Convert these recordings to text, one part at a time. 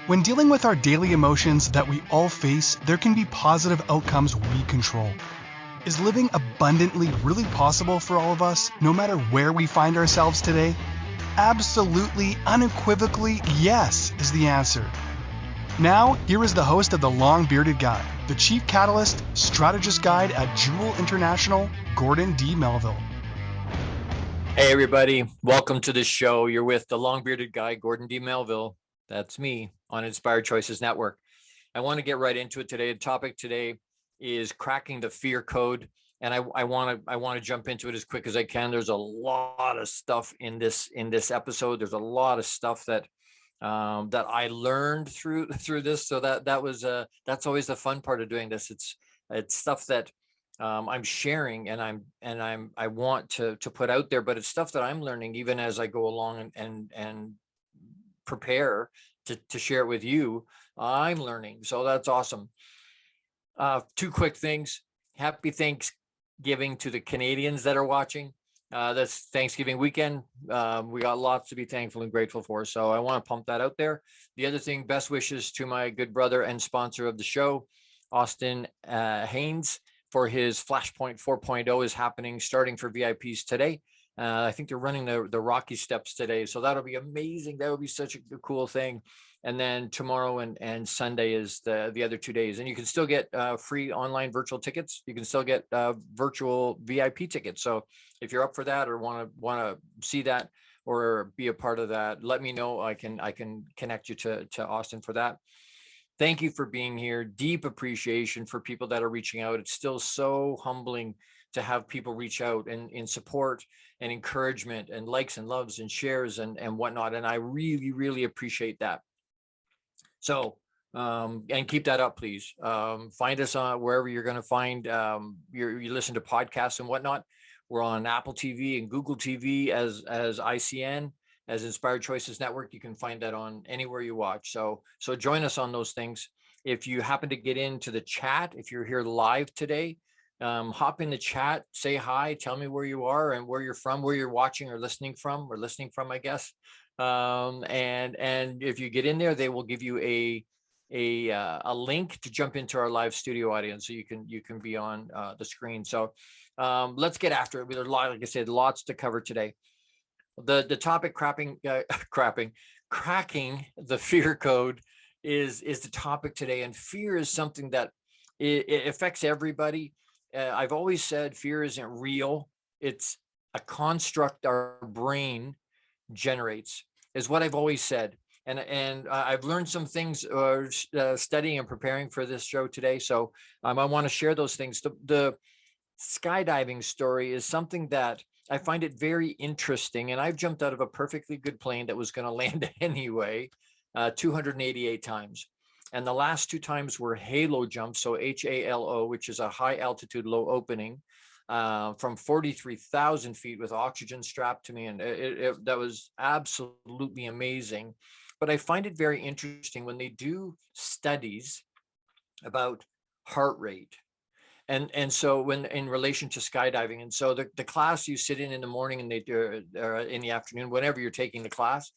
When dealing with our daily emotions that we all face, there can be positive outcomes we control. Is living abundantly really possible for all of us, no matter where we find ourselves today? Absolutely, unequivocally, yes, is the answer. Now, here is the host of The Long Bearded Guy, the Chief Catalyst, Strategist Guide at JEWIL International, Gordon D Melville. Hey everybody, welcome to the show. You're with the Long Bearded Guy, Gordon D Melville. That's me on Inspired Choices Network. I want to get right into it today. The topic today is cracking the fear code, and I want to jump into it as quick as I can. There's a lot of stuff in this episode. There's a lot of stuff that I learned through this. So that's always the fun part of doing this. It's stuff that I'm sharing and I want to put out there, but it's stuff that I'm learning even as I go along and prepare to share it with you. I'm learning. So that's awesome. Two quick things. Happy Thanksgiving to the Canadians that are watching. That's Thanksgiving weekend. We got lots to be thankful and grateful for. So I want to pump that out there. The other thing, best wishes to my good brother and sponsor of the show, Austin Haynes, for his Flashpoint 4.0 is happening starting for VIPs today. I think they're running the Rocky Steps today. So that'll be amazing. That would be such a cool thing. And then tomorrow and Sunday is the other 2 days. And you can still get free online virtual tickets. You can still get virtual VIP tickets. So if you're up for that or want to see that or be a part of that, let me know. I can connect you to Austin for that. Thank you for being here. Deep appreciation for people that are reaching out. It's still so humbling to have people reach out and in support and encouragement and likes and loves and shares and whatnot. And I really, really appreciate that. So, and keep that up, please. Find us on wherever you're going to find, you listen to podcasts and whatnot. We're on Apple TV and Google TV as ICN. As Inspired Choices Network. You can find that on anywhere you watch. So join us on those things. If you happen to get into the chat, if you're here live today, hop in the chat, say hi, tell me where you are and where you're from, where you're watching or listening from, I guess. And if you get in there, they will give you a link to jump into our live studio audience, so you can be on the screen. So let's get after it. There's like I said, lots to cover today. The topic cracking the fear code is the topic today. And fear is something that it affects everybody. I've always said fear isn't real. It's a construct our brain generates, is what I've always said. And I've learned some things studying and preparing for this show today. So I want to share those things. The skydiving story is something that I find it very interesting. And I've jumped out of a perfectly good plane that was going to land anyway, 288 times. And the last 2 times were halo jumps. So HALO, which is a high altitude, low opening from 43,000 feet with oxygen strapped to me. And that was absolutely amazing. But I find it very interesting when they do studies about heart rate. And so when in relation to skydiving, and so the class you sit in the morning and they do in the afternoon, whenever you're taking the class,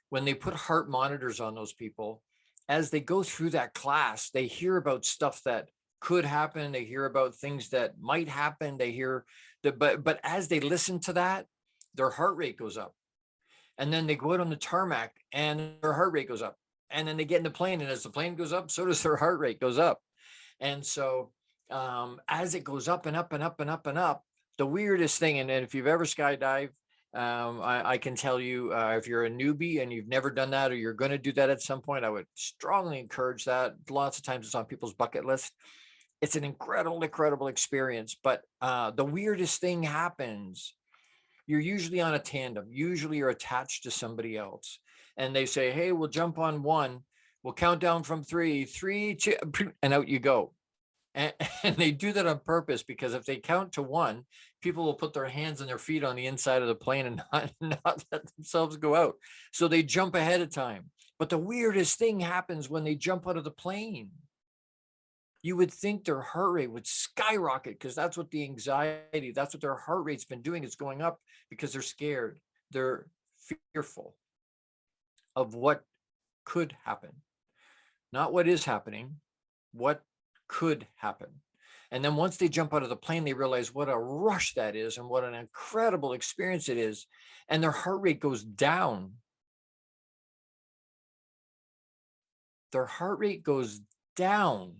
when they put heart monitors on those people, as they go through that class, they hear about stuff that could happen. They hear about things that might happen. They hear but as they listen to that, their heart rate goes up. And then they go out on the tarmac and their heart rate goes up. And then they get in the plane, and as the plane goes up, so does their heart rate goes up. And so as it goes up and up and up and up and up, the weirdest thing, and if you've ever skydived, I can tell you, if you're a newbie and you've never done that, or you're going to do that at some point, I would strongly encourage that. Lots of times it's on people's bucket list. It's an incredible experience. But the weirdest thing happens. You're usually on a tandem. Usually you're attached to somebody else. And they say, hey, we'll jump on 1. We'll count down from 3, 3, 2, and out you go. And they do that on purpose, because if they count to 1, people will put their hands and their feet on the inside of the plane and not let themselves go out. So they jump ahead of time. But the weirdest thing happens when they jump out of the plane. You would think their heart rate would skyrocket, because that's what the anxiety, that's what their heart rate's been doing. It's going up because they're scared. They're fearful of what could happen. not what is happening, what could happen. And then once they jump out of the plane, they realize what a rush that is and what an incredible experience it is. And their heart rate goes down. Their heart rate goes down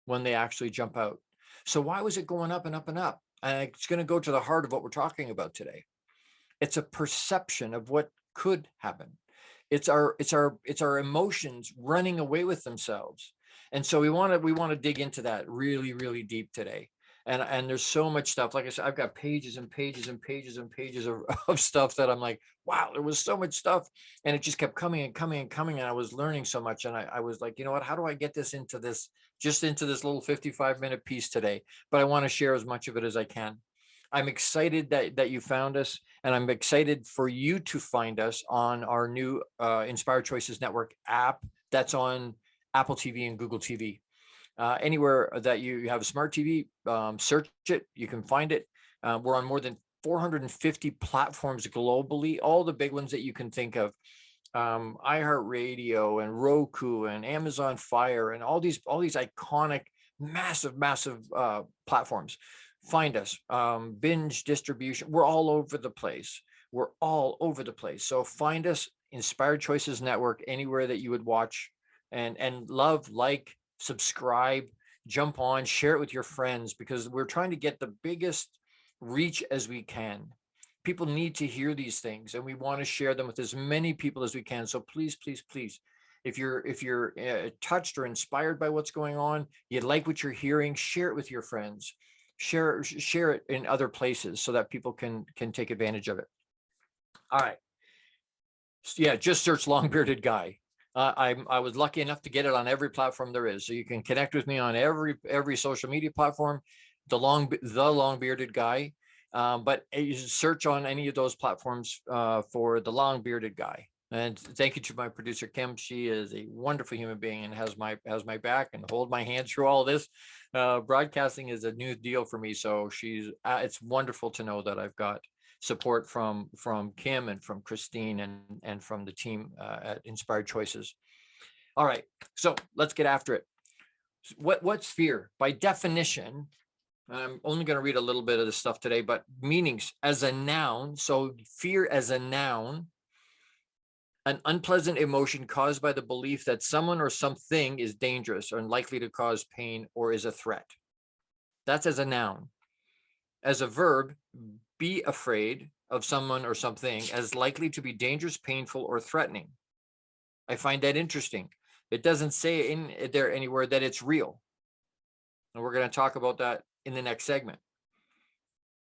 when they actually jump out. So why was it going up and up and up? And it's going to go to the heart of what we're talking about today. It's a perception of what could happen. It's our emotions running away with themselves. And so we want to dig into that really, really deep today. And there's so much stuff. Like I said, I've got pages and pages and pages and pages of stuff that I'm like, wow, there was so much stuff. And it just kept coming and coming and coming. And I was learning so much. And I was like, you know what, how do I get this into this little 55-minute piece today? But I want to share as much of it as I can. I'm excited that you found us, and I'm excited for you to find us on our new Inspired Choices Network app that's on Apple TV and Google TV. Anywhere that you have a smart TV, search it, you can find it. We're on more than 450 platforms globally, all the big ones that you can think of. iHeartRadio and Roku and Amazon Fire and all these iconic, massive platforms. Find us. Binge distribution. We're all over the place. We're all over the place. So find us, Inspired Choices Network, anywhere that you would watch and love, like, subscribe, jump on, share it with your friends, because we're trying to get the biggest reach as we can. People need to hear these things, and we want to share them with as many people as we can. So please, please, please, if you're touched or inspired by what's going on, you like what you're hearing, share it with your friends, share it in other places so that people can take advantage of it. All right. Yeah, just search Long Bearded Guy. I was lucky enough to get it on every platform there is, so you can connect with me on every social media platform. The Long Bearded Guy, but you search on any of those platforms for the Long Bearded Guy. And thank you to my producer Kim. She is a wonderful human being and has my back and hold my hand through all this. Broadcasting is a new deal for me, so it's wonderful to know that I've got support from Kim and from Christine and from the team at Inspired Choices. All right, so let's get after it. What's fear? By definition, I'm only going to read a little bit of this stuff today, but meanings as a noun. So fear as a noun, an unpleasant emotion caused by the belief that someone or something is dangerous or likely to cause pain or is a threat. That's as a noun. As a verb, be afraid of someone or something as likely to be dangerous, painful, or threatening. I find that interesting. It doesn't say in there anywhere that it's real. And we're going to talk about that in the next segment.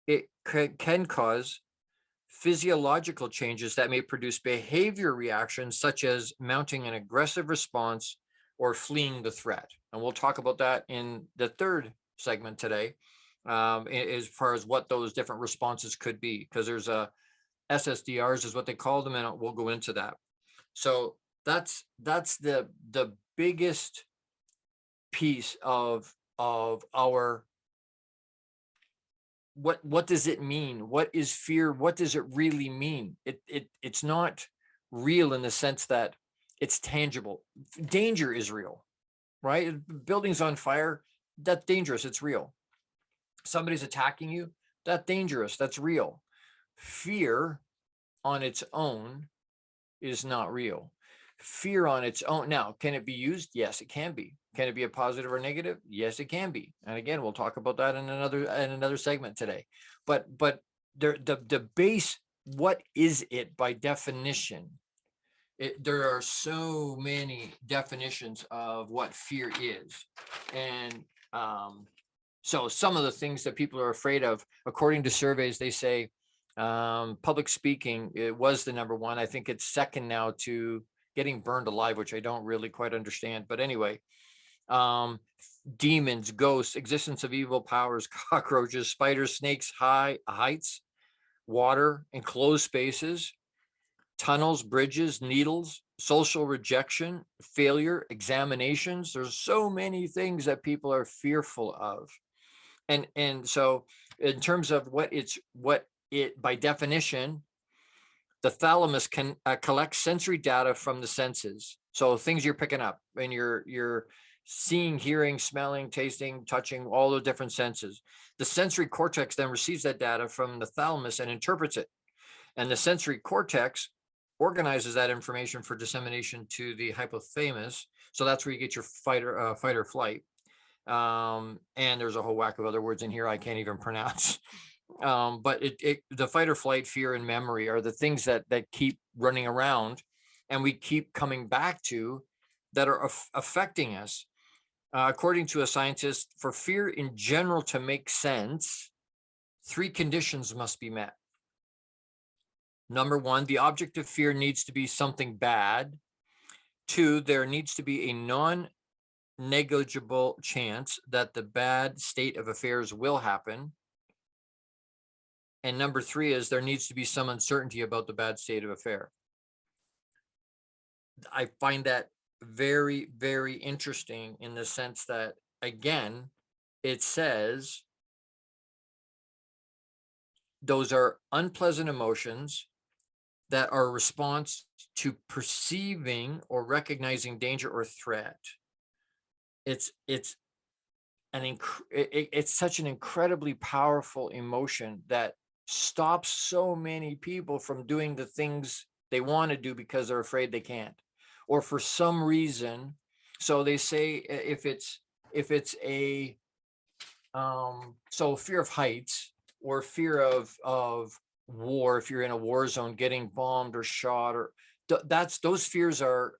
It can cause physiological changes that may produce behavior reactions, such as mounting an aggressive response or fleeing the threat. And we'll talk about that in the third segment today, as far as what those different responses could be, because there's SSDRs is what they call them, and we'll go into that. So that's the biggest piece of our what does it mean? What is fear? What does it really mean? It's not real in the sense that it's tangible. Danger is real, right? Buildings on fire, that's dangerous. It's real. Somebody's attacking you, that's dangerous. That's real. Fear on its own is not real. Fear on its own. Now, can it be used? Yes, it can be. Can it be a positive or negative? Yes, it can be. And again, we'll talk about that in another segment today. But the base, what is it by definition? There are so many definitions of what fear is. And so some of the things that people are afraid of, according to surveys, they say public speaking, it was the number one. I think it's second now to getting burned alive, which I don't really quite understand. But anyway, demons, ghosts, existence of evil powers, cockroaches, spiders, snakes, heights, water, enclosed spaces, tunnels, bridges, needles, social rejection, failure, examinations. There's so many things that people are fearful of. And so in terms of what it by definition, the thalamus can collect sensory data from the senses. So things you're picking up, and you're seeing, hearing, smelling, tasting, touching, all the different senses. The sensory cortex then receives that data from the thalamus and interprets it. And the sensory cortex organizes that information for dissemination to the hypothalamus. So that's where you get your fight or flight. And there's a whole whack of other words in here I can't even pronounce. But the fight or flight, fear, and memory are the things that keep running around, and we keep coming back to, that are affecting us. According to a scientist, for fear in general to make sense, 3 conditions must be met. Number 1, the object of fear needs to be something bad. 2, there needs to be a non-negligible chance that the bad state of affairs will happen. And number 3 is there needs to be some uncertainty about the bad state of affair. I find that very, very interesting, in the sense that, again, it says those are unpleasant emotions that are a response to perceiving or recognizing danger or threat. It's such an incredibly powerful emotion that stops so many people from doing the things they want to do because they're afraid they can't, or for some reason. So they say, if it's a so fear of heights, or fear of war, if you're in a war zone, getting bombed or shot, or those fears are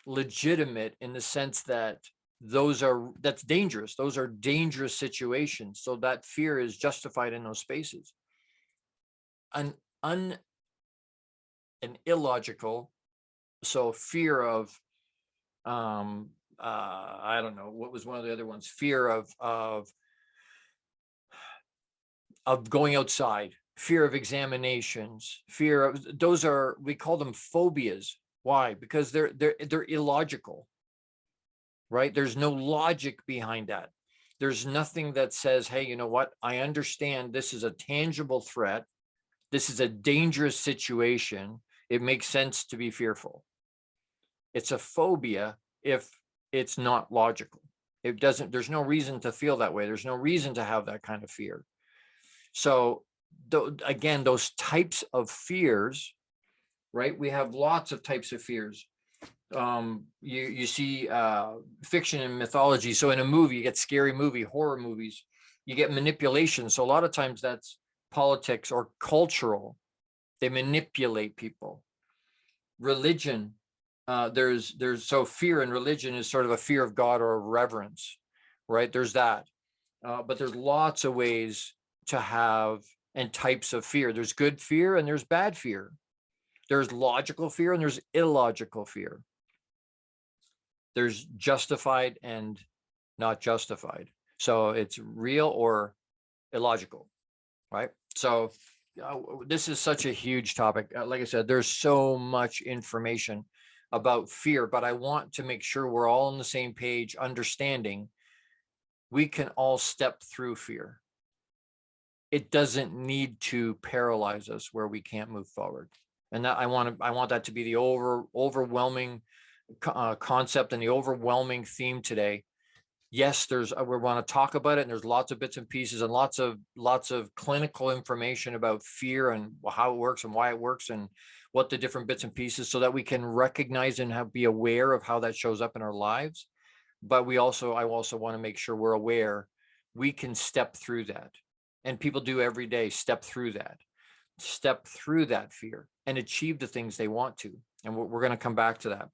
legitimate, in the sense that that's dangerous. Those are dangerous situations. So that fear is justified in those spaces. An illogical, so fear of I don't know, what was one of the other ones? Fear of going outside, fear of examinations, fear of, those are, we call them phobias. Why? Because they're illogical, right? There's no logic behind that. There's nothing that says, hey, you know what? I understand this is a tangible threat. This is a dangerous situation. It makes sense to be fearful. It's a phobia if it's not logical. It doesn't, there's no reason to feel that way. There's no reason to have that kind of fear. So again, those types of fears, right? We have lots of types of fears. You see fiction and mythology. So in a movie, you get scary movie, horror movies, you get manipulation. So a lot of times that's politics or cultural. They manipulate people. Religion, there's so fear in religion is sort of a fear of God or a reverence, right? There's that. But there's lots of ways to have, and types of fear. There's good fear and there's bad fear. There's logical fear and there's illogical fear. There's justified and not justified. So it's real or illogical, right? So this is such a huge topic. Like I said, there's so much information about fear, but I want to make sure we're all on the same page, understanding we can all step through fear. It doesn't need to paralyze us where we can't move forward. And that I want that to be the overwhelming concept and the overwhelming theme today. Yes, we want to talk about it, and there's lots of bits and pieces and lots of clinical information about fear and how it works and why it works and what the different bits and pieces, so that we can recognize and be aware of how that shows up in our lives. But I also want to make sure we're aware we can step through that. And people do every day, step through that fear and achieve the things they want to. And we're going to come back to that.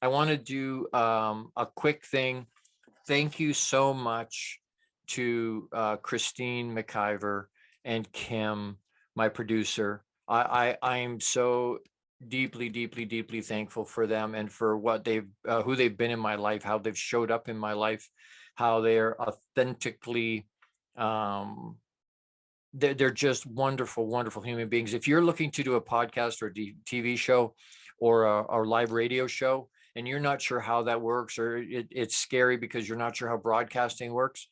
I want to do a quick thing. Thank you so much to Christine McIver and Kim, my producer. I'm so deeply, deeply, deeply thankful for them and for what who they've been in my life, how they've showed up in my life, how they're authentically, they're just wonderful, wonderful human beings. If you're looking to do a podcast or a TV show or a live radio show, and you're not sure how that works, or it's scary because you're not sure how broadcasting works,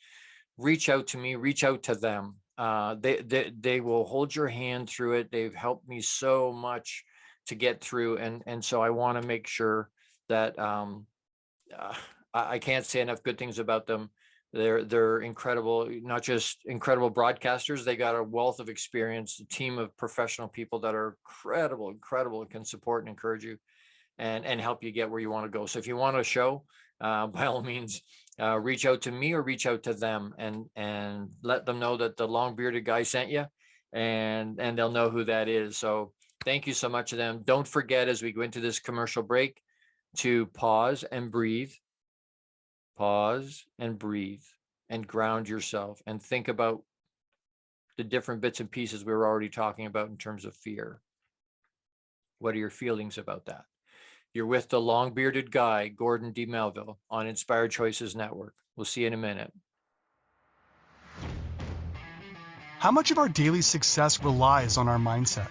reach out to me, reach out to them. They will hold your hand through it. They've helped me so much to get through. And so I want to make sure that I can't say enough good things about them. They're incredible, not just incredible broadcasters. They got a wealth of experience, a team of professional people that are incredible, and can support and encourage you and help you get where you want to go. So if you want a show, by all means, reach out to me or reach out to them and let them know that the long bearded guy sent you, and they'll know who that is. So thank you so much to them. Don't forget, as we go into this commercial break, to pause and breathe and ground yourself and think about the different bits and pieces we were already talking about in terms of fear. What are your feelings about that? You're with the long bearded guy, Gordon D Melville, on Inspired Choices Network. We'll see you in a minute. How much of our daily success relies on our mindset?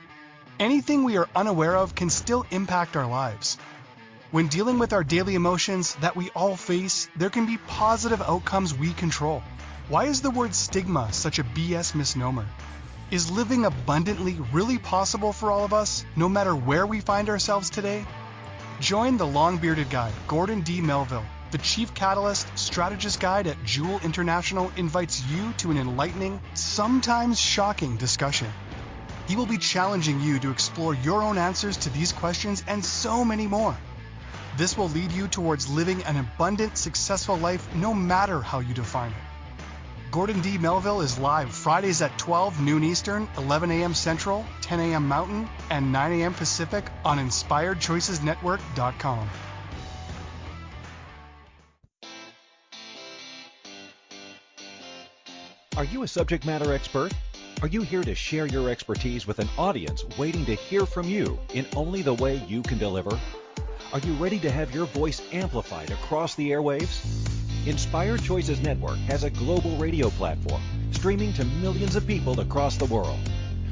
Anything we are unaware of can still impact our lives. When dealing with our daily emotions that we all face, there can be positive outcomes we control. Why is the word stigma such a BS misnomer? Is living abundantly really possible for all of us, no matter where we find ourselves today? Join the long-bearded guy, Gordon D Melville. The Chief Catalyst Strategist Guide at JEWIL International invites you to an enlightening, sometimes shocking discussion. He will be challenging you to explore your own answers to these questions and so many more. This will lead you towards living an abundant, successful life no matter how you define it. Gordon D Melville is live Fridays at 12 noon Eastern, 11 a.m. Central, 10 a.m. Mountain, and 9 a.m. Pacific on InspiredChoicesNetwork.com. Are you a subject matter expert? Are you here to share your expertise with an audience waiting to hear from you in only the way you can deliver? Are you ready to have your voice amplified across the airwaves? Inspired Choices Network has a global radio platform streaming to millions of people across the world.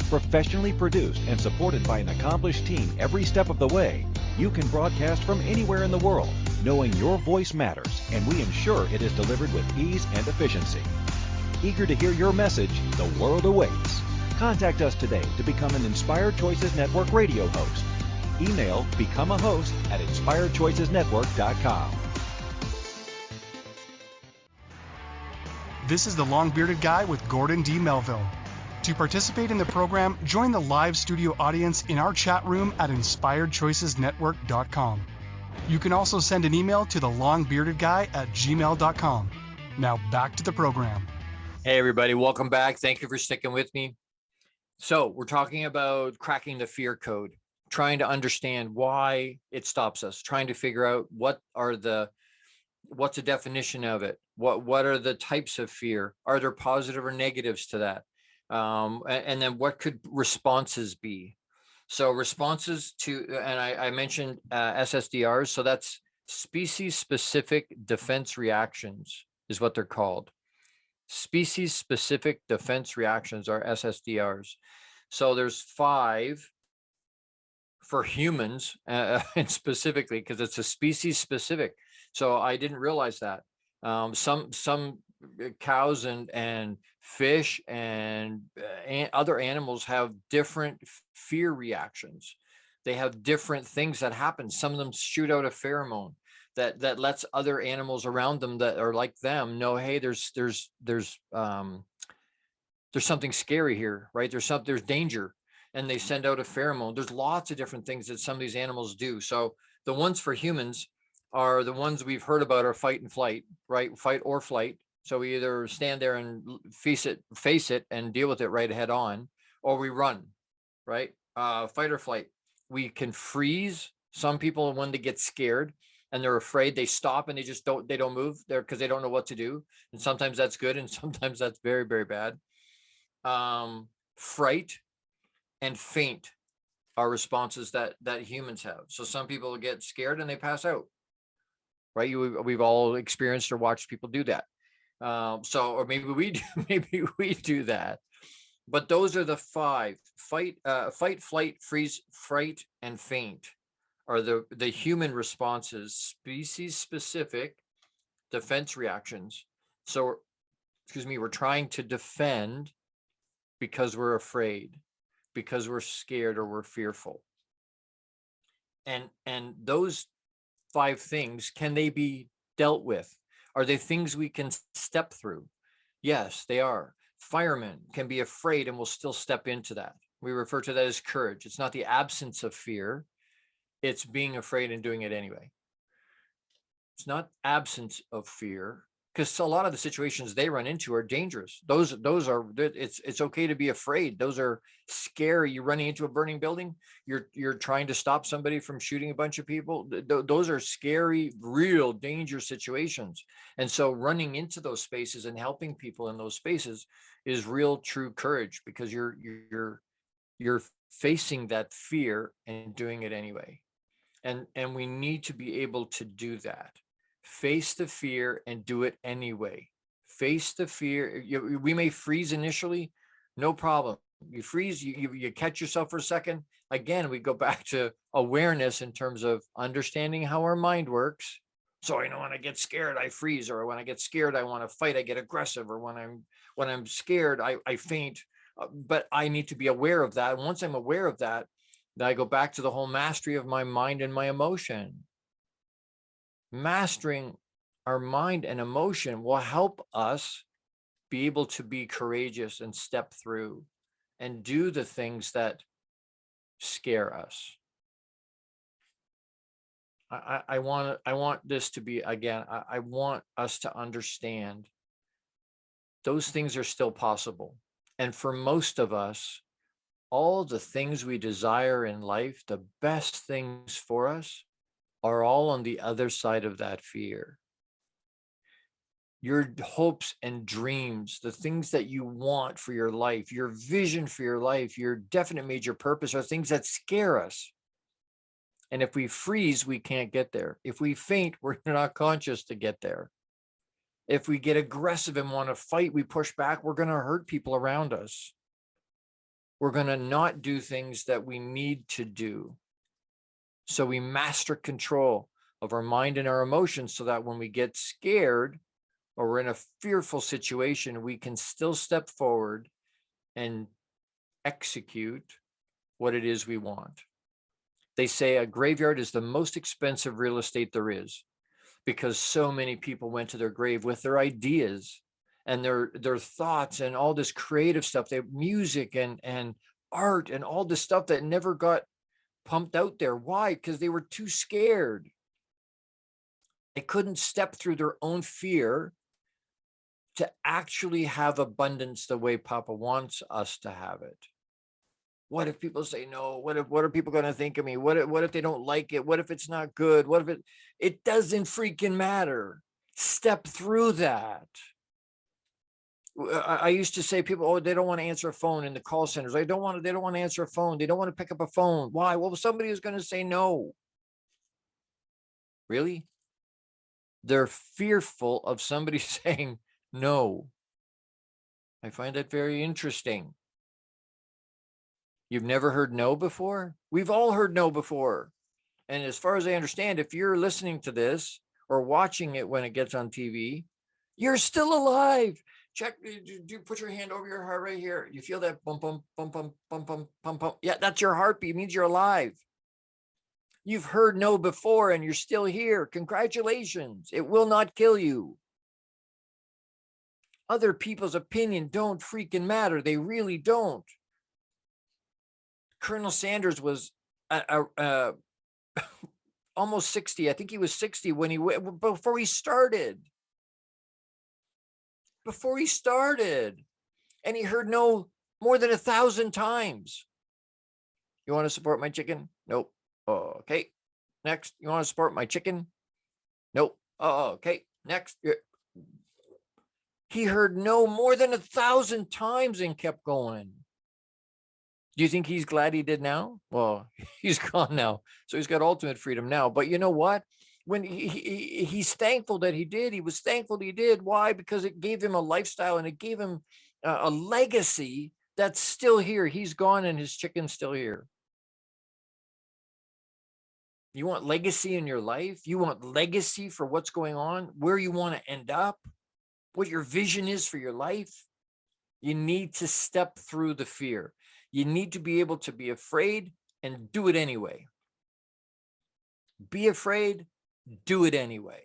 Professionally produced and supported by an accomplished team every step of the way, you can broadcast from anywhere in the world, knowing your voice matters, and we ensure it is delivered with ease and efficiency. Eager to hear your message, the world awaits. Contact us today to become an Inspired Choices Network radio host. Email become a host at InspiredChoicesNetwork.com. This is the long-bearded guy with Gordon D Melville. To participate in the program, join the live studio audience in our chat room at InspiredChoicesNetwork.com. You can also send an email to the long-bearded guy at gmail.com. Now back to the program. Hey, everybody. Welcome back. Thank you for sticking with me. So we're talking about cracking the fear code, trying to understand why it stops us, trying to figure out what's the definition of it? What are the types of fear? Are there positive or negatives to that? And then what could responses be? So responses to, and I mentioned SSDRs. So that's species-specific defense reactions is what they're called. Species-specific defense reactions are SSDRs. So there's 5 for humans, and specifically because it's a species specific. So I didn't realize that. Some cows and fish and other animals have different fear reactions. They have different things that happen. Some of them shoot out a pheromone that lets other animals around them that are like them know, hey, there's something scary here, right? There's danger. And they send out a pheromone. There's lots of different things that some of these animals do. So the ones for humans are the ones we've heard about are fight and flight, right? Fight or flight. So we either stand there and face it and deal with it right head on, or we run, right? Fight or flight. We can freeze. Some people, when they get scared and they're afraid, they stop and they don't move there because they don't know what to do. And sometimes that's good. And sometimes that's very, very bad. Fright and faint are responses that humans have. So some people get scared and they pass out, right? We've all experienced or watched people do that. Or maybe we do that. But those are the 5: fight, flight, freeze, fright, and faint are the human responses, species-specific defense reactions. So, we're trying to defend because we're afraid, because we're scared or we're fearful. And those 5 things, can they be dealt with? Are they things we can step through? Yes, they are. Firemen can be afraid and will still step into that. We refer to that as courage. It's not the absence of fear. It's being afraid and doing it anyway. It's not absence of fear, because a lot of the situations they run into are dangerous. Those are, it's okay to be afraid. Those are scary. You're running into a burning building. You're trying to stop somebody from shooting a bunch of people. Those are scary, real danger situations. And so running into those spaces and helping people in those spaces is real, true courage, because you're facing that fear and doing it anyway. And we need to be able to do that. Face the fear and do it anyway. Face the fear. We may freeze initially, no problem. You freeze, you catch yourself for a second. Again, we go back to awareness in terms of understanding how our mind works. So I know when I get scared, I freeze, or when I get scared, I want to fight, I get aggressive, or when I'm scared, I faint. But I need to be aware of that. And once I'm aware of that, then I go back to the whole mastery of my mind and my emotion. Mastering our mind and emotion will help us be able to be courageous and step through and do the things that scare us. I want this to be, again, I want us to understand those things are still possible. And for most of us, all the things we desire in life, the best things for us, are all on the other side of that fear. Your hopes and dreams, the things that you want for your life, your vision for your life, your definite major purpose, are things that scare us. And if we freeze, we can't get there. If we faint, we're not conscious to get there. If we get aggressive and want to fight, we push back, we're going to hurt people around us. We're going to not do things that we need to do. So we master control of our mind and our emotions, so that when we get scared or we're in a fearful situation, we can still step forward and execute what it is we want. They say a graveyard is the most expensive real estate there is, because so many people went to their grave with their ideas and their thoughts and all this creative stuff, their music and art and all this stuff that never got pumped out there. Why? Because they were too scared. They couldn't step through their own fear to actually have abundance the way Papa wants us to have it. What if people say no? What are people going to think of me? What if they don't like it? What if it's not good? What if it doesn't freaking matter. Step through that. I used to say people, oh, they don't want to answer a phone in the call centers. They don't want to answer a phone. They don't want to pick up a phone. Why? Well, somebody is going to say no. Really? They're fearful of somebody saying no. I find that very interesting. You've never heard no before? We've all heard no before. And as far as I understand, if you're listening to this or watching it when it gets on TV, you're still alive. Check, do put your hand over your heart right here. You feel that bump, bump, bump, bump, bump, bump, bump, bump. Yeah, that's your heartbeat. It means you're alive. You've heard no before and you're still here. Congratulations. It will not kill you. Other people's opinion don't freaking matter. They really don't. Colonel Sanders was almost 60. I think he was 60 before he started. And he heard no more than 1,000 times. You want to support my chicken? Nope. Oh, okay. Next. You want to support my chicken? Nope. Oh, okay. Next. He heard no more than 1,000 times and kept going. Do you think he's glad he did now? Well, he's gone now. So he's got ultimate freedom now. But you know what? When he's thankful that he did, he was thankful he did. Why? Because it gave him a lifestyle and it gave him a legacy that's still here. He's gone and his chicken's still here. You want legacy in your life? You want legacy for what's going on, where you want to end up, what your vision is for your life? You need to step through the fear. You need to be able to be afraid and do it anyway. Be afraid, do it anyway,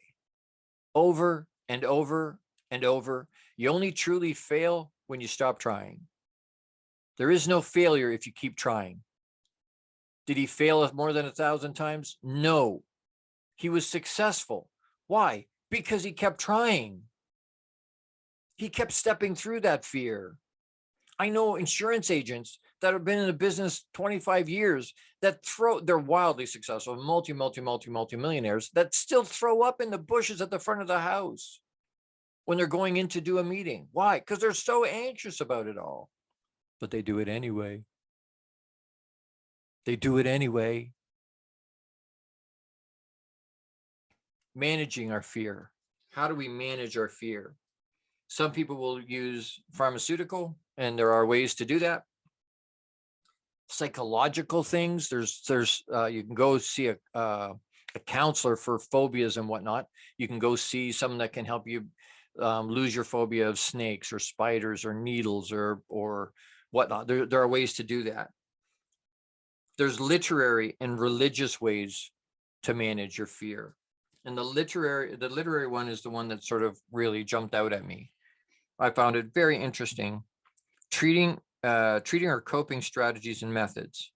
over and over and over. You only truly fail when you stop trying. There is no failure if you keep trying. Did he fail more than 1,000 times? No. He was successful. Why? Because he kept trying. He kept stepping through that fear. I know insurance agents that have been in the business 25 years that they're wildly successful, multi-millionaires that still throw up in the bushes at the front of the house when they're going in to do a meeting. Why? Because they're so anxious about it all. But they do it anyway. They do it anyway. Managing our fear. How do we manage our fear? Some people will use pharmaceutical, and there are ways to do that. Psychological things. There's you can go see a counselor for phobias and whatnot. You can go see someone that can help you lose your phobia of snakes or spiders or needles or whatnot. There are ways to do that. There's literary and religious ways to manage your fear. And the literary one is the one that sort of really jumped out at me. I found it very interesting. Treating our coping strategies and methods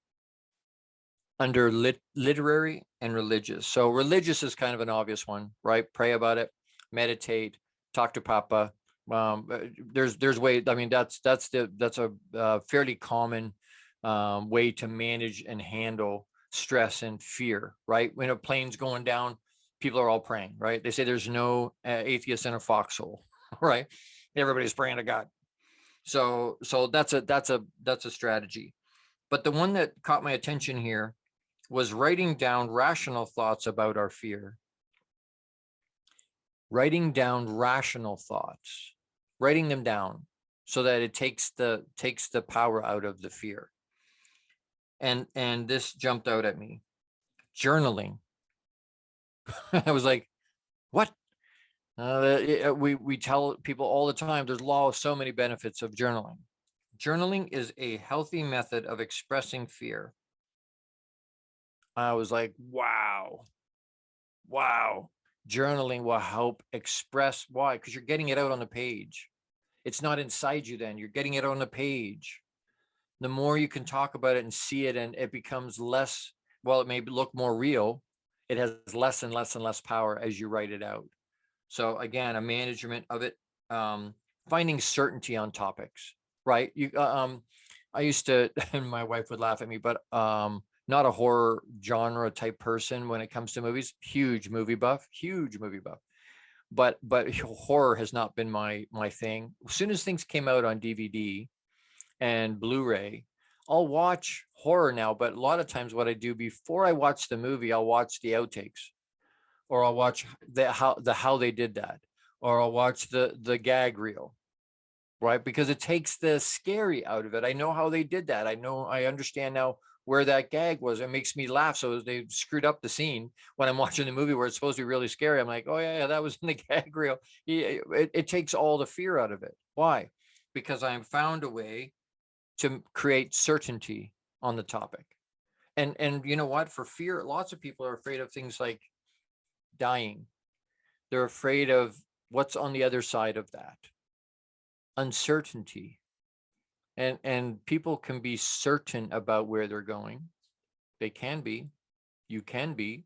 under literary and religious. So religious is kind of an obvious one, right? Pray about it, meditate, talk to Papa. There's ways. I mean, that's a fairly common way to manage and handle stress and fear, right? When a plane's going down, people are all praying, right? They say there's no atheist in a foxhole, right? Everybody's praying to God. So that's a strategy. But the one that caught my attention here was writing down rational thoughts about our fear. Writing down rational thoughts, writing them down so that it takes the power out of the fear. And this jumped out at me. Journaling. I was like, what? We tell people all the time, there's so many benefits of journaling. Journaling is a healthy method of expressing fear. I was like, wow. Journaling will help express. Why? Because you're getting it out on the page. It's not inside you then. You're getting it on the page. The more you can talk about it and see it, and it becomes less, well, it may look more real. It has less and less and less power as you write it out. So again, a management of it, finding certainty on topics, right? I used to, and my wife would laugh at me, but not a horror genre type person when it comes to movies. Huge movie buff. But horror has not been my thing. As soon as things came out on DVD and Blu-ray, I'll watch horror now. But a lot of times, what I do before I watch the movie, I'll watch the outtakes, or I'll watch how they did that, or I'll watch the gag reel, right? Because it takes the scary out of it. I know how they did that. I understand now where that gag was. It makes me laugh. So they screwed up the scene when I'm watching the movie where it's supposed to be really scary. I'm like, oh yeah, that was in the gag reel. It takes all the fear out of it. Why? Because I have found a way to create certainty on the topic. And you know what? For fear, lots of people are afraid of things like dying. They're afraid of what's on the other side of that. Uncertainty. And people can be certain about where they're going. They can be. You can be.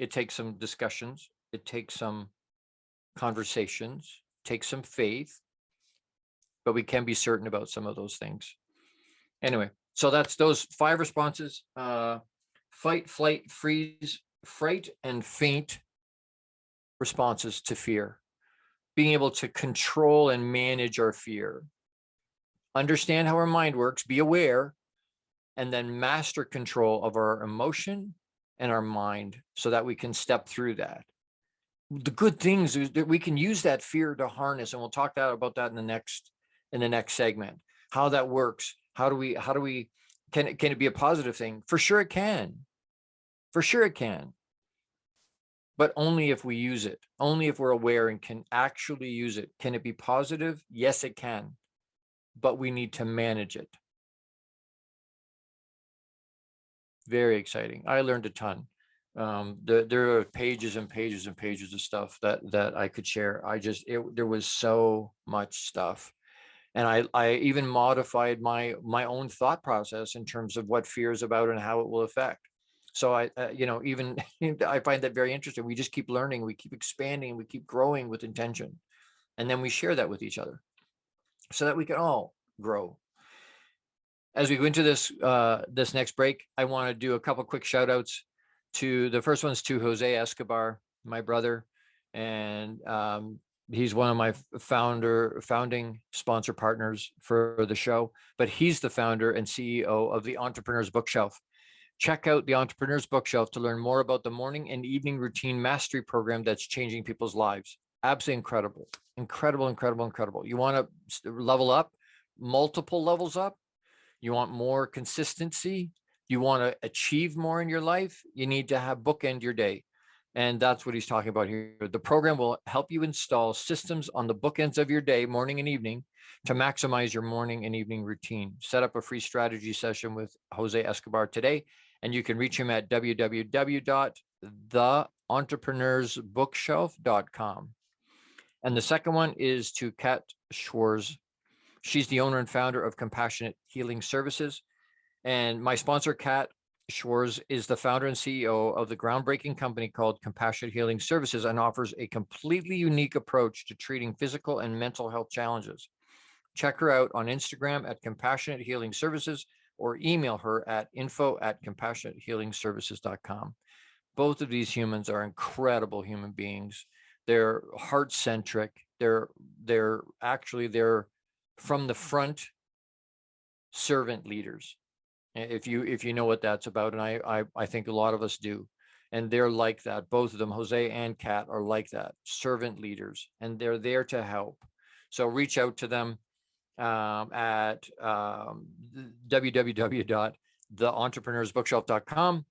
It takes some discussions. It takes some conversations. It takes some faith. But we can be certain about some of those things. Anyway, so that's those 5 responses. Fight, flight, freeze, fright, and faint responses to fear. Being able to control and manage our fear. Understand how our mind works, be aware, and then master control of our emotion and our mind so that we can step through that. The good things is that we can use that fear to harness, and we'll talk about that in the next segment. How that works. How do we can it be a positive thing? For sure it can. For sure it can. But only if we use it, only if we're aware and can actually use it. Can it be positive? Yes, it can. But we need to manage it. Very exciting. I learned a ton. There are pages and pages and pages of stuff that I could share. There was so much stuff. And I even modified my own thought process in terms of what fear is about and how it will affect. So even I find that very interesting. We just keep learning, we keep expanding, we keep growing with intention. And then we share that with each other so that we can all grow. As we go into this next break, I want to do a couple quick shout outs. The first one's to Jose Escobar, my brother, and he's one of my founding sponsor partners for the show, but he's the founder and CEO of the Entrepreneur's Bookshelf. Check out the Entrepreneur's Bookshelf to learn more about the morning and evening routine mastery program that's changing people's lives. Absolutely incredible, incredible, incredible, incredible. You want to level up, multiple levels up. You want more consistency. You want to achieve more in your life. You need to have bookend your day. And that's what he's talking about here. The program will help you install systems on the bookends of your day, morning and evening, to maximize your morning and evening routine. Set up a free strategy session with Jose Escobar today, and you can reach him at www.theentrepreneursbookshelf.com. And the second one is to Kat Schwarz. She's the owner and founder of Compassionate Healing Services. And my sponsor, Kat Schwarz, is the founder and CEO of the groundbreaking company called Compassionate Healing Services and offers a completely unique approach to treating physical and mental health challenges. Check her out on Instagram at Compassionate Healing Services or email her at info@compassionatehealingservices.com. Both of these humans are incredible human beings. They're heart-centric. They're from the front servant leaders. If you know what that's about, and I think a lot of us do, and they're like that. Both of them, Jose and Kat, are like that, servant leaders, and they're there to help. So reach out to them at www.theentrepreneursbookshelf.com,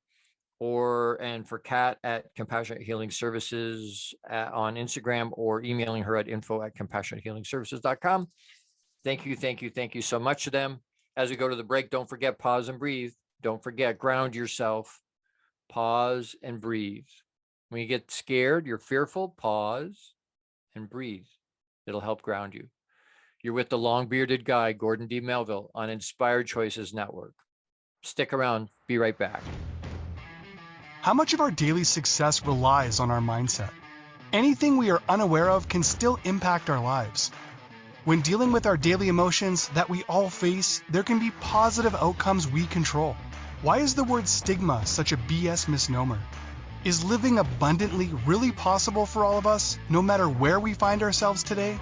and for Kat at Compassionate Healing Services on Instagram, or emailing her at info@compassionatehealingservices.com. Thank you so much to them. As we go to the break, don't forget, pause and breathe. Don't forget, ground yourself. Pause and breathe. When you get scared, you're fearful, pause and breathe. It'll help ground you. You're with the long-bearded guy, Gordon D Melville, on Inspired Choices Network. Stick around. Be right back. How much of our daily success relies on our mindset? Anything we are unaware of can still impact our lives. When dealing with our daily emotions that we all face, there can be positive outcomes we control. Why is the word stigma such a BS misnomer? Is living abundantly really possible for all of us, no matter where we find ourselves today?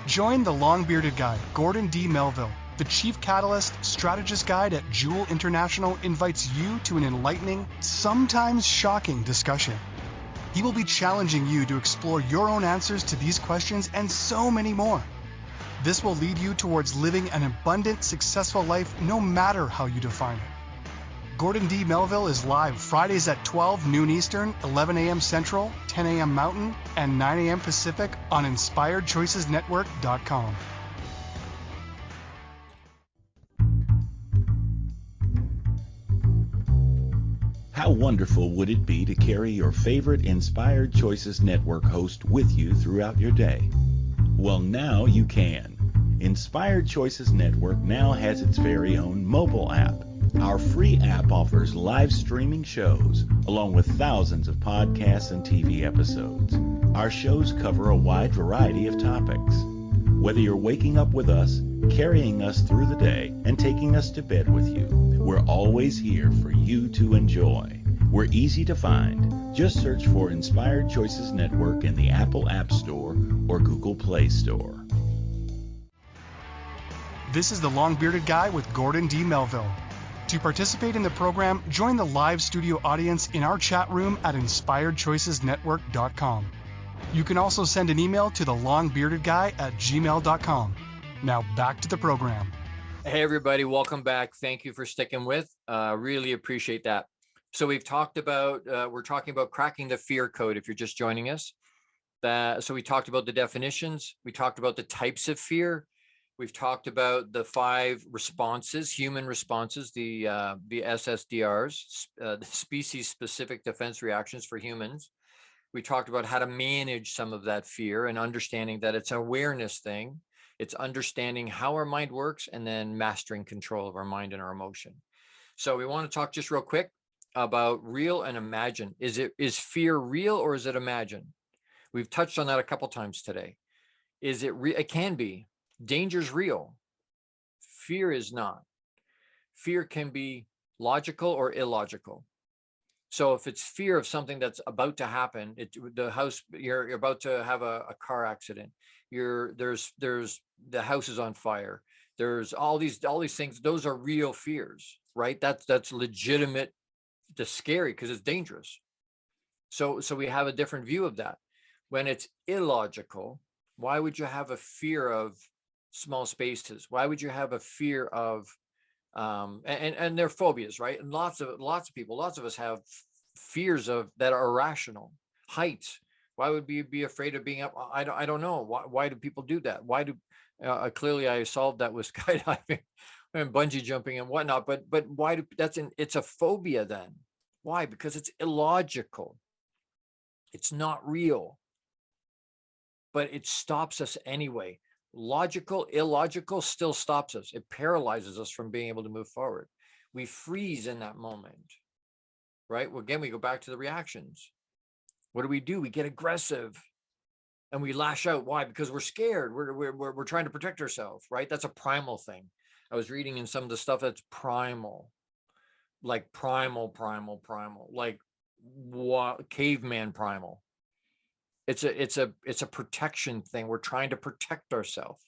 Join the long-bearded guy, Gordon D Melville. The Chief Catalyst Strategist Guide at JEWIL International invites you to an enlightening, sometimes shocking discussion. He will be challenging you to explore your own answers to these questions and so many more. This will lead you towards living an abundant, successful life no matter how you define it. Gordon D Melville is live Fridays at 12 noon Eastern, 11 a.m. Central, 10 a.m. Mountain, and 9 a.m. Pacific on InspiredChoicesNetwork.com. How wonderful would it be to carry your favorite Inspired Choices Network host with you throughout your day? Well, now you can. Inspired Choices Network now has its very own mobile app. Our free app offers live streaming shows, along with thousands of podcasts and TV episodes. Our shows cover a wide variety of topics. Whether you're waking up with us, carrying us through the day, and taking us to bed with you, we're always here for you to enjoy. We're easy to find. Just search for Inspired Choices Network in the Apple App Store or Google Play Store. This is the long-bearded guy with Gordon D Melville. To participate in the program, join the live studio audience in our chat room at InspiredChoicesNetwork.com. You can also send an email to thelongbeardedguy@gmail.com. Now back to the program. Hey everybody, welcome back. Thank you for sticking with. Really appreciate that. So we're talking about cracking the fear code if you're just joining us. So we talked about the definitions. We talked about the types of fear. We've talked about the 5 responses, human responses, the SSDRs, the species-specific defense reactions for humans. We talked about how to manage some of that fear and understanding that it's an awareness thing. It's understanding how our mind works and then mastering control of our mind and our emotion. So we want to talk just real quick about real and imagine. Is fear real or is it imagined? We've touched on that a couple times today. Is it real? It can be. Danger's real. Fear is not. Fear can be logical or illogical. So if it's fear of something that's about to happen, you're about to have a car accident. There's the house is on fire. There's all these things. Those are real fears, right? That's legitimate. That's scary because it's dangerous. So we have a different view of that. When it's illogical, why would you have a fear of small spaces? Why would you have a fear of and they're phobias, right? And lots of people, lots of us have fears of that are irrational. Heights. Why would we be afraid of being up? I don't know. Why do people do that? Why do clearly I solved that with skydiving and bungee jumping and whatnot, but why do it's a phobia then? Why? Because it's illogical. It's not real, but it stops us anyway. Logical, illogical still stops us. It paralyzes us from being able to move forward. We freeze in that moment, right? Well, again, we go back to the reactions. What do? We get aggressive and we lash out. Why? Because we're scared. We're trying to protect ourselves, right? That's a primal thing. I was reading in some of the stuff that's primal, like primal, like what caveman primal. It's a protection thing. We're trying to protect ourselves.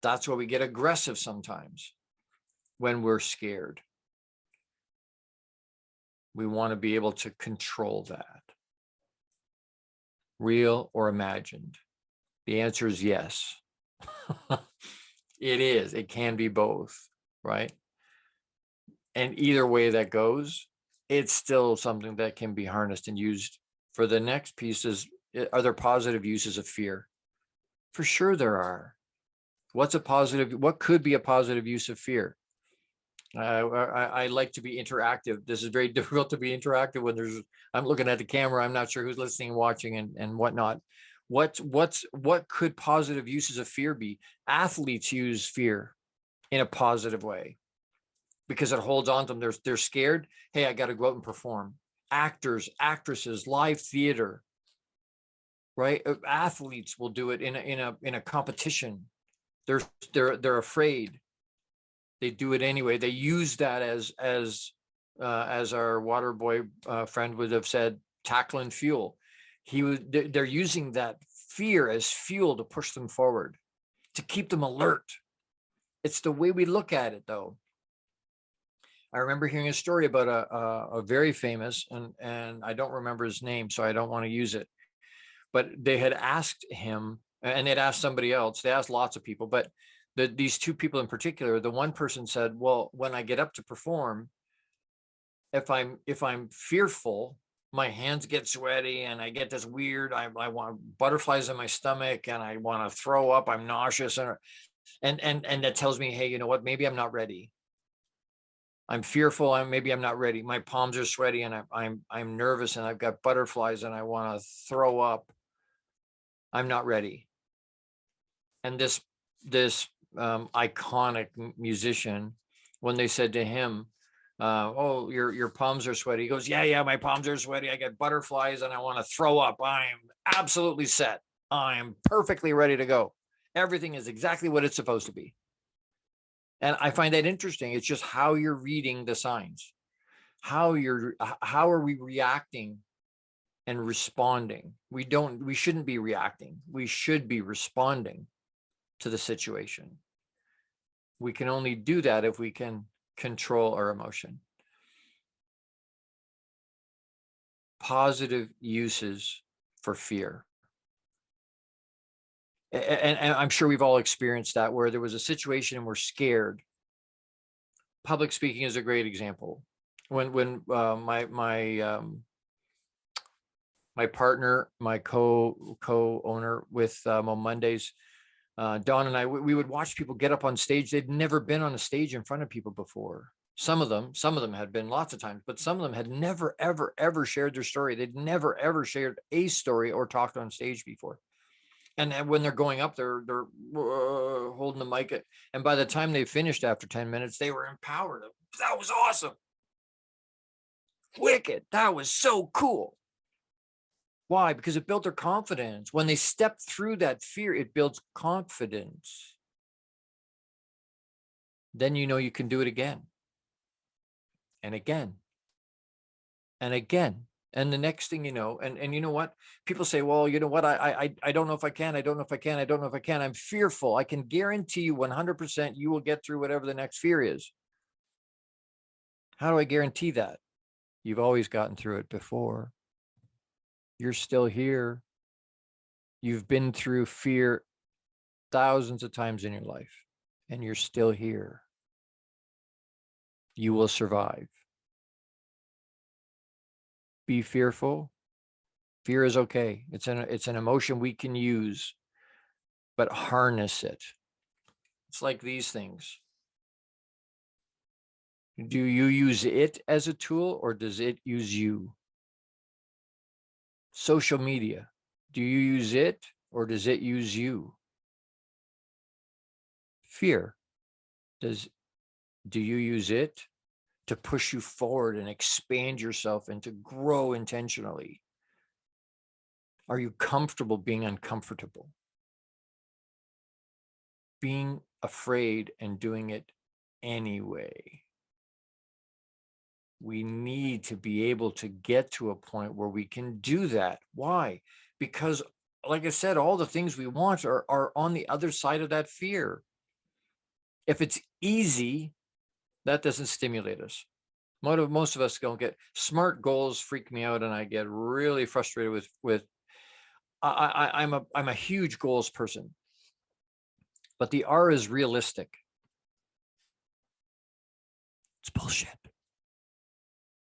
That's why we get aggressive sometimes when we're scared. We want to be able to control that. Real or imagined? The answer is yes. It is. It can be both, right? And either way that goes, it's still something that can be harnessed and used. For the next piece is, are there positive uses of fear? For sure there are. What could be a positive use of fear? I like to be interactive. This is very difficult to be interactive when I'm looking at the camera. I'm not sure who's listening, watching, and whatnot. What could positive uses of fear be? Athletes use fear in a positive way because it holds on to them. They're scared. Hey, I got to go out and perform. Actors, actresses, live theater, right? Athletes will do it in a competition. They're afraid. They do it anyway. They use that as our water boy friend would have said, tackle and fuel. They're using that fear as fuel to push them forward, to keep them alert. It's the way we look at it, though. I remember hearing a story about a very famous, and I don't remember his name, so I don't want to use it. But they had asked him, and they'd asked somebody else. They asked lots of people, but these 2 people in particular, the one person said, well, when I get up to perform, if I'm fearful, my hands get sweaty and I get this weird, I want butterflies in my stomach and I want to throw up. I'm nauseous. And that tells me, hey, you know what? Maybe I'm not ready. I'm fearful. Maybe I'm not ready. My palms are sweaty and I'm nervous and I've got butterflies and I want to throw up. I'm not ready. And this iconic musician, when they said to him, oh, your palms are sweaty, he goes, yeah, my palms are sweaty. I get butterflies and I want to throw up. I'm absolutely set. I'm perfectly ready to go. Everything is exactly what it's supposed to be. And I find that interesting. It's just how you're reading the signs. How are we reacting and responding? We shouldn't be reacting. We should be responding to the situation. We can only do that if we can control our emotion. Positive uses for fear. And I'm sure we've all experienced that, where there was a situation and we're scared. Public speaking is a great example. When my partner, my co-owner with Mo Mondays, Don and I, we would watch people get up on stage. They'd never been on a stage in front of people before. Some of them had been lots of times, but some of them had never, ever, ever shared their story. They'd never, ever shared a story or talked on stage before. And when they're going up, they're holding the mic. And by the time they finished after 10 minutes, they were empowered. That was awesome. Wicked. That was so cool. Why? Because it built their confidence. When they stepped through that fear, it builds confidence. Then you know you can do it again. And again. And again. And the next thing you know, and you know what? People say, well, you know what? I don't know if I can. I don't know if I can. I don't know if I can. I'm fearful. I can guarantee you 100% you will get through whatever the next fear is. How do I guarantee that? You've always gotten through it before. You're still here. You've been through fear thousands of times in your life, and you're still here. You will survive. Be fearful. Fear is okay. It's an emotion we can use, but harness it. It's like these things. Do you use it as a tool, or does it use you? Social media. Do you use it, or does it use you? Fear. Do you use it to push you forward and expand yourself and to grow intentionally? Are you comfortable being uncomfortable? Being afraid and doing it anyway. We need to be able to get to a point where we can do that. Why? Because, like I said, all the things we want are on the other side of that fear. If it's easy, that doesn't stimulate us. Most of us don't get smart goals. Freak me out, and I get really frustrated with. I'm a huge goals person, but the R is realistic. It's bullshit.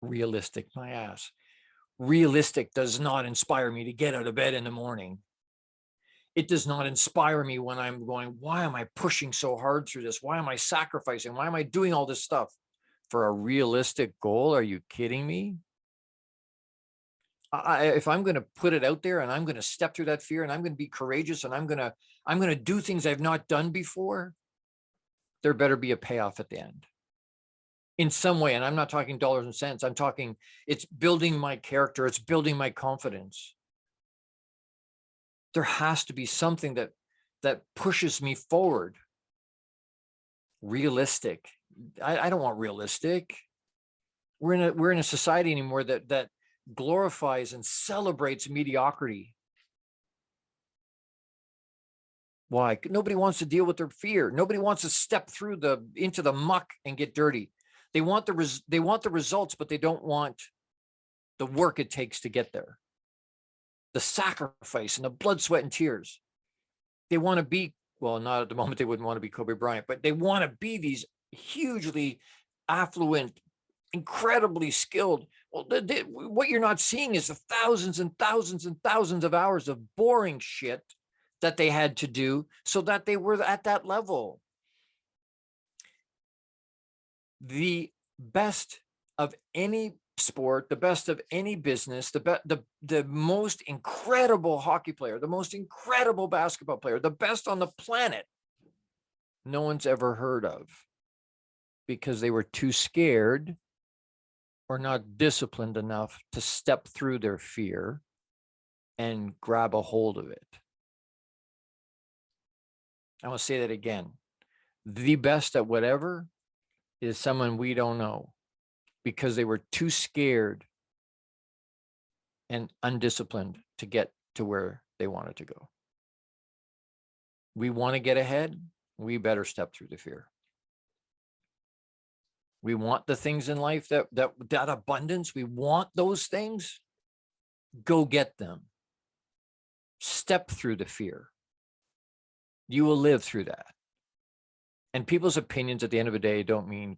Realistic, my ass. Realistic does not inspire me to get out of bed in the morning. It does not inspire me when I'm going, why am I pushing so hard through this? Why am I sacrificing? Why am I doing all this stuff for a realistic goal? Are you kidding me? If I'm going to put it out there and I'm going to step through that fear and I'm going to be courageous and I'm going to do things I've not done before, there better be a payoff at the end. In some way, and I'm not talking dollars and cents, I'm talking it's building my character, it's building my confidence. There has to be something that pushes me forward. Realistic. I don't want realistic. We're in a society anymore that glorifies and celebrates mediocrity. Why? Nobody wants to deal with their fear. Nobody wants to step through into the muck and get dirty. They want the results, but they don't want the work it takes to get there. The sacrifice and the blood, sweat, and tears. They want to be, well, not at the moment, they wouldn't want to be Kobe Bryant, but they want to be these hugely affluent, incredibly skilled. Well, what you're not seeing is the thousands and thousands and thousands of hours of boring shit that they had to do so that they were at that level. The best of any sport, the best of any business, the most incredible hockey player, the most incredible basketball player, the best on the planet, no one's ever heard of because they were too scared or not disciplined enough to step through their fear and grab a hold of it. I want to say that again. The best at whatever is someone we don't know because they were too scared and undisciplined to get to where they wanted to go. We want to get ahead. We better step through the fear. We want the things in life that abundance. We want those things. Go get them. Step through the fear. You will live through that. And people's opinions at the end of the day don't mean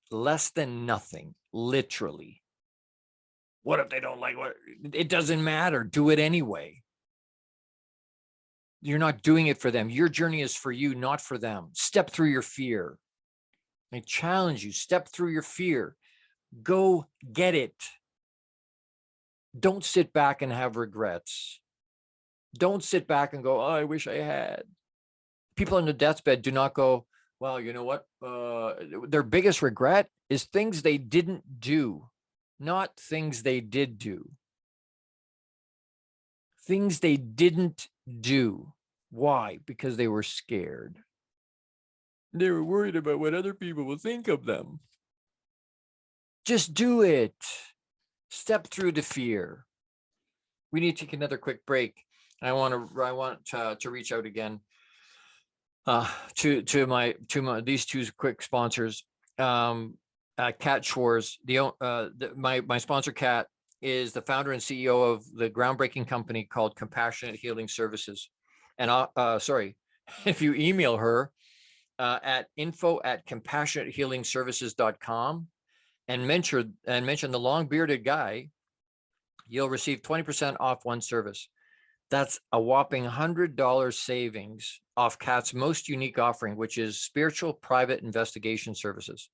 less than nothing, literally. What if they don't like what? It doesn't matter. Do it anyway. You're not doing it for them. Your journey is for you, not for them. Step through your fear. I challenge you, step through your fear. Go get it. Don't sit back and have regrets. Don't sit back and go, oh, I wish I had. People on the deathbed do not go, well, you know what? Their biggest regret is things they didn't do, not things they did do. Things they didn't do. Why? Because they were scared. They were worried about what other people will think of them. Just do it. Step through the fear. We need to take another quick break. I want to reach out again to my these two quick sponsors. Kat Schwartz, my sponsor Kat is the founder and CEO of the groundbreaking company called Compassionate Healing Services. And if you email her at info@compassionatehealingservices.com and mention the long bearded guy, you'll receive 20% off one service. That's a whopping $100 savings off Kat's most unique offering, which is spiritual private investigation services.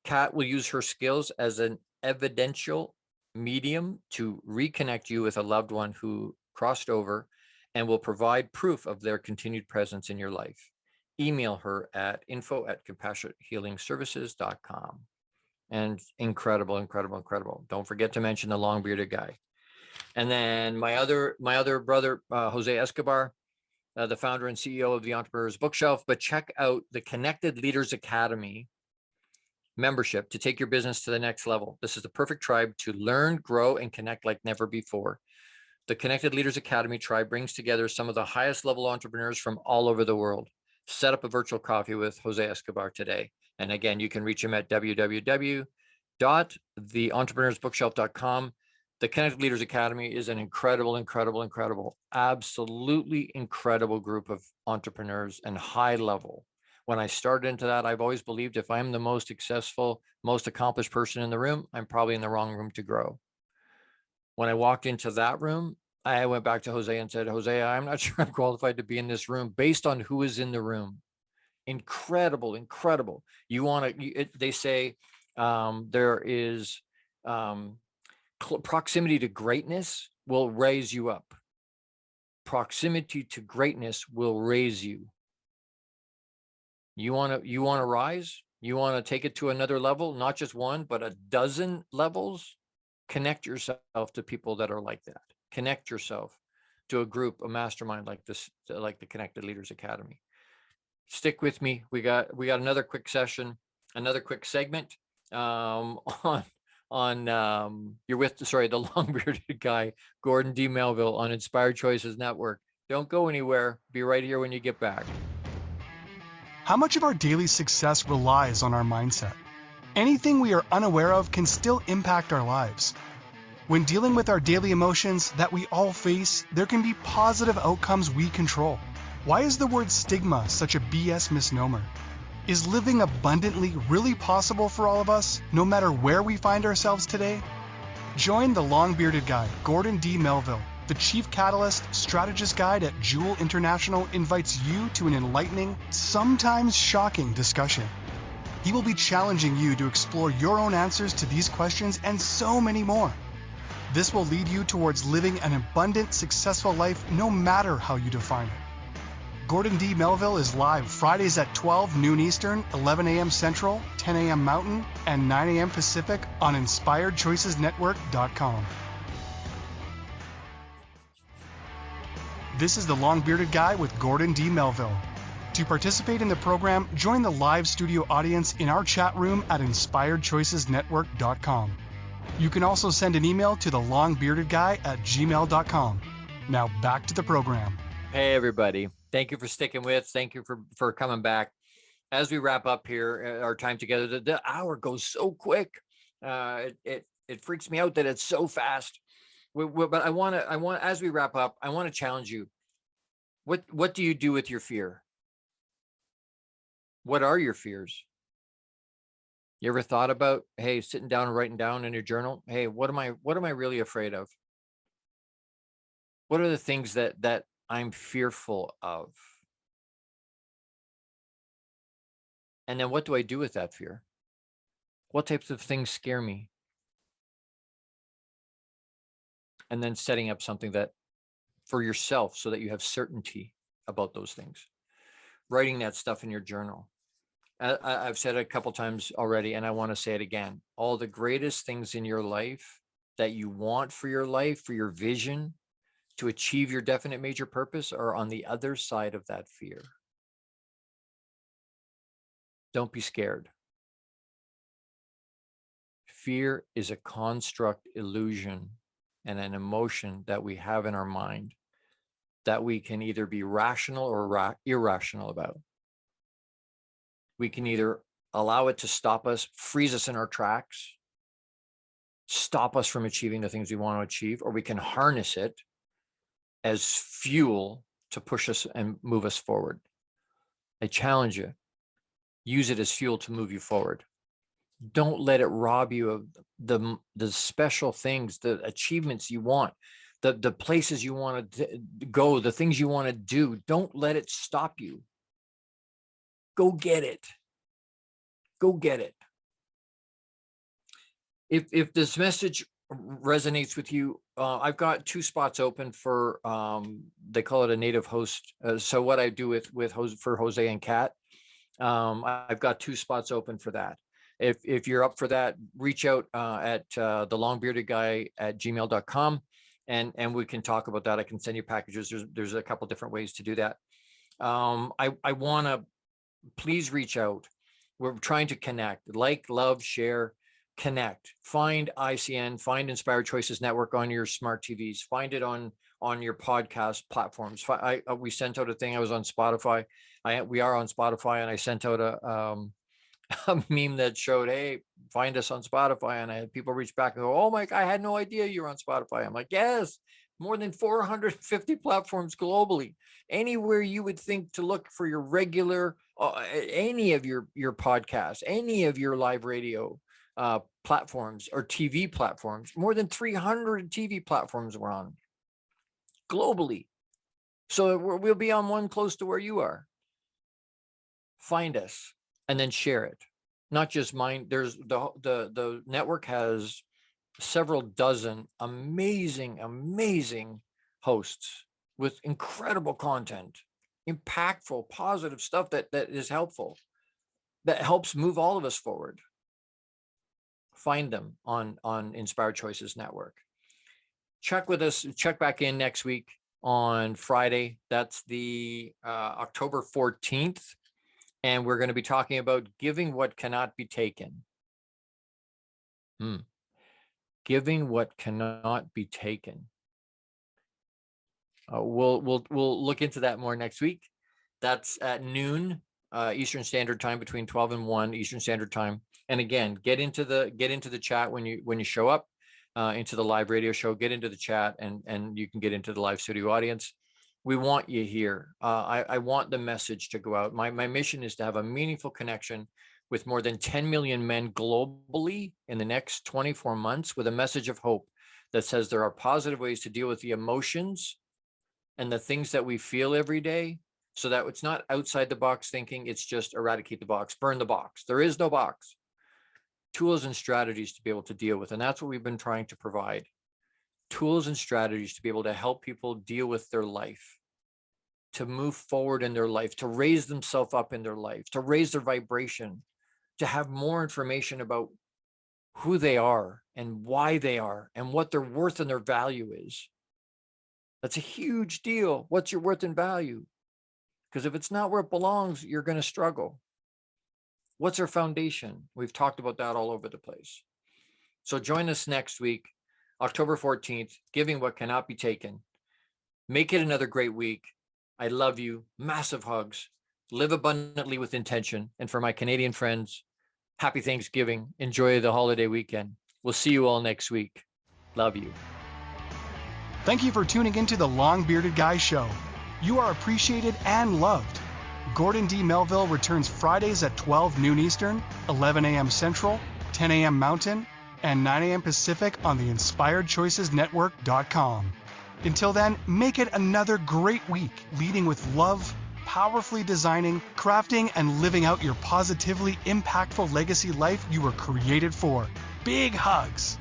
Kat will use her skills as an evidential medium to reconnect you with a loved one who crossed over and will provide proof of their continued presence in your life. Email her at info@compassionatehealingservices.com. And incredible. Don't forget to mention the long bearded guy. And then my other brother, Jose Escobar, the founder and CEO of the Entrepreneur's Bookshelf. But check out the Connected Leaders Academy membership to take your business to the next level. This is the perfect tribe to learn, grow, and connect like never before. The Connected Leaders Academy tribe brings together some of the highest level entrepreneurs from all over the world. Set up a virtual coffee with Jose Escobar today. And again, you can reach him at www.theentrepreneursbookshelf.com. The Connected Leaders Academy is an incredible, absolutely incredible group of entrepreneurs and high level. When I started into that, I've always believed if I'm the most successful, most accomplished person in the room, I'm probably in the wrong room to grow. When I walked into that room, I went back to Jose and said, Jose, I'm not sure I'm qualified to be in this room based on who is in the room. Incredible. You want to, they say there is proximity to greatness will raise you up. Proximity to greatness will raise you. You want to rise? You want to take it to another level, not just one, but a dozen levels? Connect yourself to people that are like that. Connect yourself to a group, a mastermind like this, like the Connected Leaders Academy. Stick with me. We got another quick session, another quick segment you're with the long bearded guy, Gordon D Melville on Inspired Choices Network. Don't go anywhere. Be right here when you get back. How much of our daily success relies on our mindset? Anything we are unaware of can still impact our lives. When dealing with our daily emotions that we all face, there can be positive outcomes we control. Why is the word stigma such a BS misnomer? Is living abundantly really possible for all of us, no matter where we find ourselves today? Join the long-bearded guy, Gordon D Melville. The Chief Catalyst Strategist Guide at JEWIL International invites you to an enlightening, sometimes shocking discussion. He will be challenging you to explore your own answers to these questions and so many more. This will lead you towards living an abundant, successful life no matter how you define it. Gordon D Melville is live Fridays at 12 noon Eastern, 11 a.m. Central, 10 a.m. Mountain, and 9 a.m. Pacific on InspiredChoicesNetwork.com. This is the long-bearded guy with Gordon D Melville. To participate in the program, join the live studio audience in our chat room at InspiredChoicesNetwork.com. You can also send an email to thelongbbeardedguy@gmail.com. Now back to the program. Hey, everybody. Thank you for sticking with. Thank you for coming back. As we wrap up here, our time together, the hour goes so quick. It freaks me out that it's so fast. But I want as we wrap up, I want to challenge you. What do you do with your fear? What are your fears? You ever thought about, hey, sitting down and writing down in your journal, hey, what am I really afraid of? What are the things that I'm fearful of. And then what do I do with that fear? What types of things scare me? And then setting up something that for yourself so that you have certainty about those things. Writing that stuff in your journal. I've said it a couple times already, and I want to say it again. All the greatest things in your life that you want for your life, for your vision, to achieve your definite major purpose, are on the other side of that fear. Don't be scared. Fear is a construct, illusion, and an emotion that we have in our mind that we can either be rational or irrational about. We can either allow it to stop us, freeze us in our tracks, stop us from achieving the things we want to achieve, or we can harness it as fuel to push us and move us forward. I challenge you, use it as fuel to move you forward. Don't let it rob you of the special things, the achievements you want, the places you want to go, the things you want to do. Don't let it stop you. Go get it. Go get it. If this message resonates with you, I've got 2 spots open for, they call it a native host. So what I do for Jose and Kat, I've got 2 spots open for that. If you're up for that, reach out at thelongbeardedguy@gmail.com, and we can talk about that. I can send you packages. There's a couple different ways to do that. I want to, please reach out. We're trying to connect, like, love, share, connect. Find ICN, find Inspired Choices Network on your smart TVs. Find it on your podcast platforms. We sent out a thing. I was on Spotify. We are on Spotify, and I sent out a meme that showed, hey, find us on Spotify. And I had people reach back and go, oh my God, I had no idea you were on Spotify. I'm like, yes, more than 450 platforms globally. Anywhere you would think to look for your regular, any of your podcasts, any of your live radio platforms or TV platforms, more than 300 TV platforms we're on globally. So we'll be on one close to where you are. Find us and then share it. Not just mine. There's the network has several dozen amazing hosts with incredible content, impactful, positive stuff that is helpful, that helps move all of us forward. Find them on Inspired Choices Network. Check with us. Check back in next week on Friday. That's the October 14th. And we're going to be talking about giving what cannot be taken. Giving what cannot be taken. We'll look into that more next week. That's at noon Eastern Standard Time, between 12 and 1 Eastern Standard Time. And again, get into the chat when you show up into the live radio show. Get into the chat, and you can get into the live studio audience. We want you here. I want the message to go out. My mission is to have a meaningful connection with more than 10 million men globally in the next 24 months, with a message of hope that says there are positive ways to deal with the emotions and the things that we feel every day, so that it's not outside the box thinking. It's just eradicate the box, burn the box. There is no box. Tools and strategies to be able to deal with. And that's what we've been trying to provide. Tools and strategies to be able to help people deal with their life, to move forward in their life, to raise themselves up in their life, to raise their vibration, to have more information about who they are and why they are and what their worth and their value is. That's a huge deal. What's your worth and value? Because if it's not where it belongs, you're going to struggle. What's our foundation? We've talked about that all over the place. So join us next week, October 14th, giving what cannot be taken. Make it another great week. I love you. Massive hugs. Live abundantly with intention. And for my Canadian friends, happy Thanksgiving. Enjoy the holiday weekend. We'll see you all next week. Love you. Thank you for tuning into the Long Bearded Guy Show. You are appreciated and loved. Gordon D Melville returns Fridays at 12 noon Eastern, 11 a.m. Central, 10 a.m. Mountain, and 9 a.m. Pacific on the InspiredChoicesNetwork.com. Until then, make it another great week, leading with love, powerfully designing, crafting, and living out your positively impactful legacy life you were created for. Big hugs!